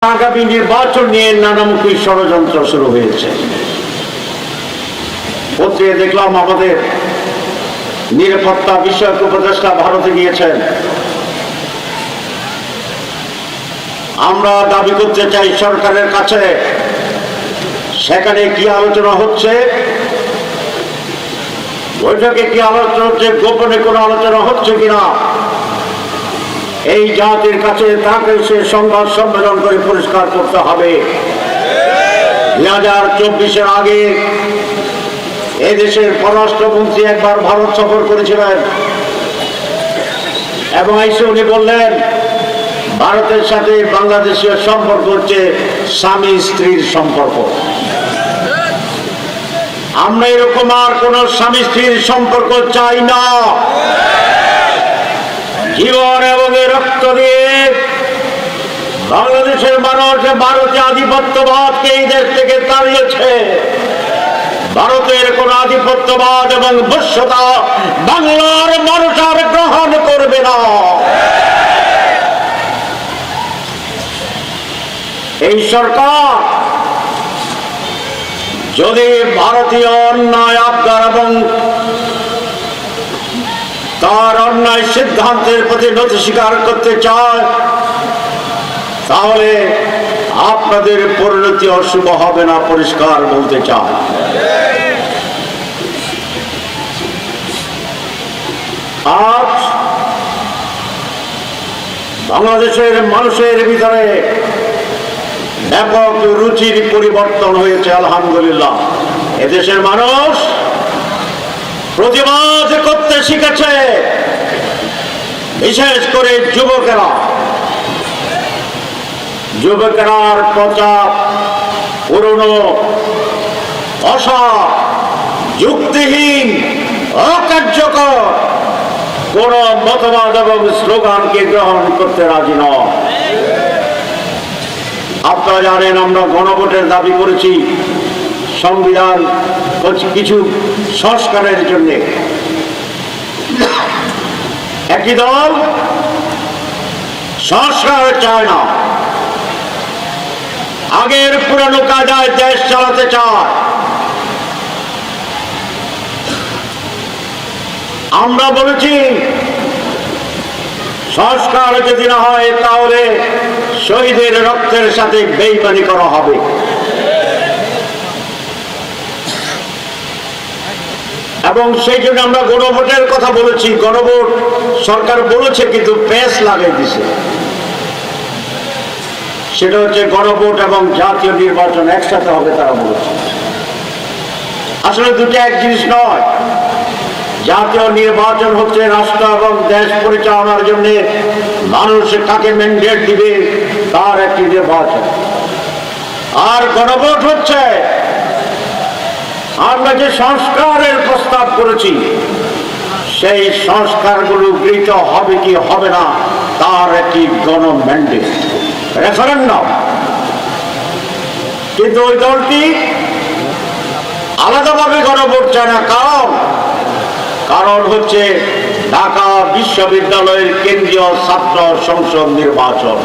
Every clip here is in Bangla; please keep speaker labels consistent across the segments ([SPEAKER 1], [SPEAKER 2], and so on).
[SPEAKER 1] আগামী নির্বাচন নিয়ে নানামুখী ষড়যন্ত্র শুরু হয়েছে। পত্রিকায় দেখলাম আমাদের নিরাপত্তা বিষয়ক উপদেষ্টা ভারতে গিয়েছেন। আমরা দাবি করতে চাই সরকারের কাছে, সেখানে কি আলোচনা হচ্ছে, বৈঠকে কি আলোচনা হচ্ছে, গোপনে কোনো আলোচনা হচ্ছে কিনা, এই জাতির কাছে তাকে সে সংবাদ সম্মেলন করে পরিষ্কার করতে হবে। 2024-এর আগে এদেশের পররাষ্ট্রমন্ত্রী একবার ভারত সফর করেছিলেন এবং এসে উনি বললেন ভারতের সাথে বাংলাদেশের সম্পর্ক হচ্ছে স্বামী স্ত্রীর সম্পর্ক। আমরা এরকম আর কোন স্বামী স্ত্রীর সম্পর্ক চাই না। জীবন এবং রক্ত দিয়ে বাংলাদেশের মানুষ ভারতীয় আধিপত্যবাদকে এই দেশ থেকে তাড়িয়েছে। ভারতের কোন আধিপত্যবাদ এবং বশ্যতা বাংলার মানুষ আর গ্রহণ করবে না। এই সরকার যদি ভারতীয় অন্যায় আবদার এবং তার অন্যায় সিদ্ধান্তের প্রতি নতি স্বীকার করতে চায়, তাহলে আপনাদের পরিণতি অশুভ হবে না, পরিষ্কার বলতে চায়। আজ বাংলাদেশের মানুষের ভিতরে ব্যাপক রুচির পরিবর্তন হয়েছে, আলহামদুলিল্লাহ। এদেশের মানুষ প্রতিবাদ করতে শিখেছে, বিশেষ করে যুবকেরা। যুবকেরার পচা পুরনো অসৎ যুক্তিহীন অকার্যকর কোন মতবাদ এবং স্লোগানকে গ্রহণ করতে রাজি নয়। আপনারা জানেন আমরা গণভোটের দাবি করেছি, সংবিধান কিছু সংস্কারের জন্য। একটি দল সংস্কার চায় না, আগের পুরানো কায়দায় দেশ চালাতে চায়। আমরা বলেছি সংস্কার যদি না হয় তাহলে শহীদের রক্তের সাথে বেইমানি করা হবে। এবং সেই জন্য আমরা গণভোটের কথা বলেছি। গণভোট সরকার বলেছে কিন্তু পেস লাগাই দিছে। সেটা হচ্ছে গণভোট এবং জাতীয় নির্বাচন একসাথে হবে, তারা বলেছে। আসলে দুটো এক জিনিস নয়। জাতীয় নির্বাচন হচ্ছে রাষ্ট্র এবং দেশ পরিচালনার জন্য মানুষ কাকে ম্যান্ডেট দিবে তার একটি নির্বাচন। আর গণভোট হচ্ছে আমরা যে সংস্কারের প্রস্তাব করেছি সেই সংস্কারগুলো গৃহীত হবে কি হবে না তার একটি গণম্যান্ডেট, রেফারেন্ডাম। কিন্তু ওই দলটি আলাদাভাবে গণভোট চায় না। কারণ হচ্ছে ঢাকা বিশ্ববিদ্যালয়ের কেন্দ্রীয় ছাত্র সংসদ নির্বাচন,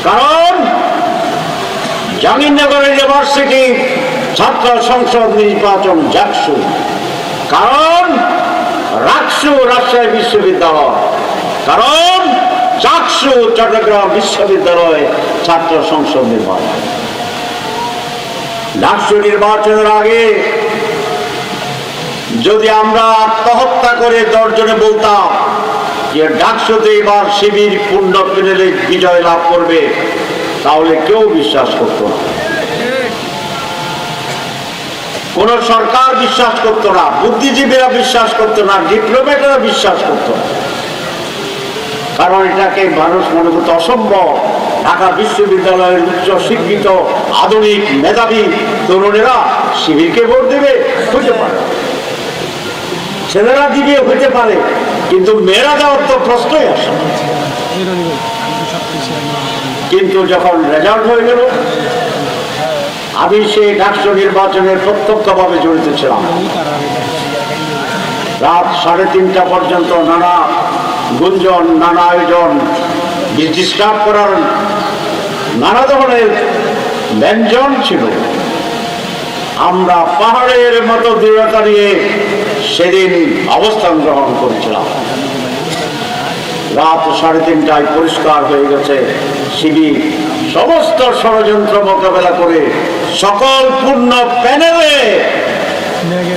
[SPEAKER 1] কারণ জাহাঙ্গীরনগর ইউনিভার্সিটি ছাত্র সংসদ নির্বাচন জাকসু, কারণ রাকসু রাজশাহী বিশ্ববিদ্যালয়, কারণ চাকসু চট্টগ্রাম বিশ্ববিদ্যালয় ছাত্র সংসদ নির্বাচন। ডাকসু নির্বাচনের আগে যদি আমরা আত্মহত্যা করে 10 জনে বলতাম যে ডাকসুতে এবার শিবির পূর্ণ প্যানেলে বিজয় লাভ করবে, তাহলে কেউ বিশ্বাস করত না। কোন সরকার বিশ্বাস করত না, বুদ্ধিজীবীরা বিশ্বাস করত না, ডিপ্লোম্যাটরা বিশ্বাস করত না। কারণ এটাকে মানুষ মনে করত অসম্ভব। ঢাকা বিশ্ববিদ্যালয়ের উচ্চ শিক্ষিত আধুনিক মেধাবী তরুণেরা শিবিরকে ভোট দেবে, হতে পারে। ছেলেরা দিবে, হতে পারে, কিন্তু মেয়েরা দেওয়ার তো প্রশ্নই আসে। কিন্তু যখন রেজাল্ট হয়ে গেল, আমি সেই ডাকসু নির্বাচনের প্রত্যক্ষভাবে জড়িত ছিলাম। রাত 3:30 পর্যন্ত নানা গুঞ্জন, নানা আয়োজন, ডিস্টার্ব করার নানা ধরনের ব্যঞ্জন ছিল। আমরা পাহাড়ের মতো দৃঢ়তা নিয়ে সেদিন অবস্থান গ্রহণ করেছিলাম। রাত 3:30টায় পরিষ্কার হয়ে গেছে শিবির সমস্ত ষড়যন্ত্র মোকাবেলা করে সকল পূর্ণ প্যানেলে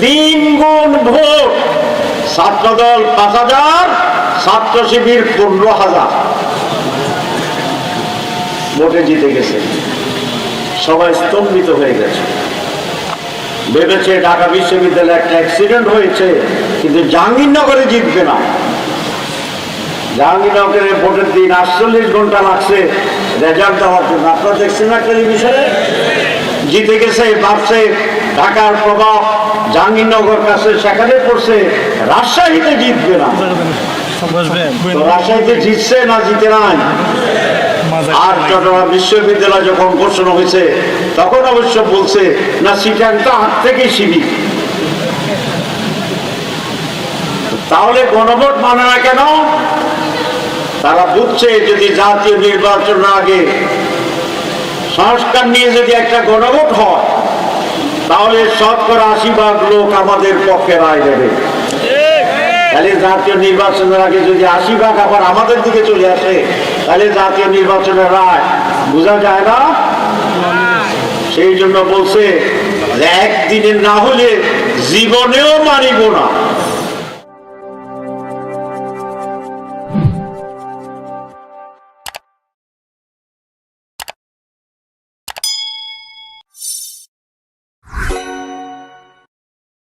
[SPEAKER 1] 3 গুণ ভোট, ছাত্রদল 5,000, ছাত্র শিবির 15,000 ভোটে জিতে গেছে। সবাই স্তম্ভিত হয়ে গেছে, ভেবেছে ঢাকা বিশ্ববিদ্যালয়ে একটা অ্যাক্সিডেন্ট হয়েছে, কিন্তু জাহাঙ্গীরনগরে জিতবে না। জাহাঙ্গীরনগরে ভোটের দিন 48 ঘন্টা লাগছে রেজাল্ট দেওয়ার জন্য। আপনারা দেখছেন না টেলিভিশনে? জিতে গেছে, ভাবছে ঢাকার প্রভাব জাহাঙ্গীরনগর কাছে সেখানে পড়ছে, রাজশাহীতে জিতবে না। তো রাজশাহীতে জিতছে না জিতে নাই? আর চট্টগ্রাম বিশ্ববিদ্যালয় যখন ঘোষণা হয়েছে তখন অবশ্য বলছে না, সিটাংটা হাত থেকেই শিবির। তাহলে গণভোট মানে না কেন? তারা বুঝছে যদি জাতীয় নির্বাচনের আগে সংস্কার নিয়ে যদি একটা গণভোট হয় তাহলে 80% লোক আমাদের পক্ষে রায় দেবে। তাহলে জাতীয় নির্বাচনের আগে যদি 80% আবার আমাদের দিকে চলে আসে তাহলে জাতীয় নির্বাচনের রায় বোঝা যায় না। সেই জন্য বলছে যে একদিনের না হলে জীবনেও মানিব না।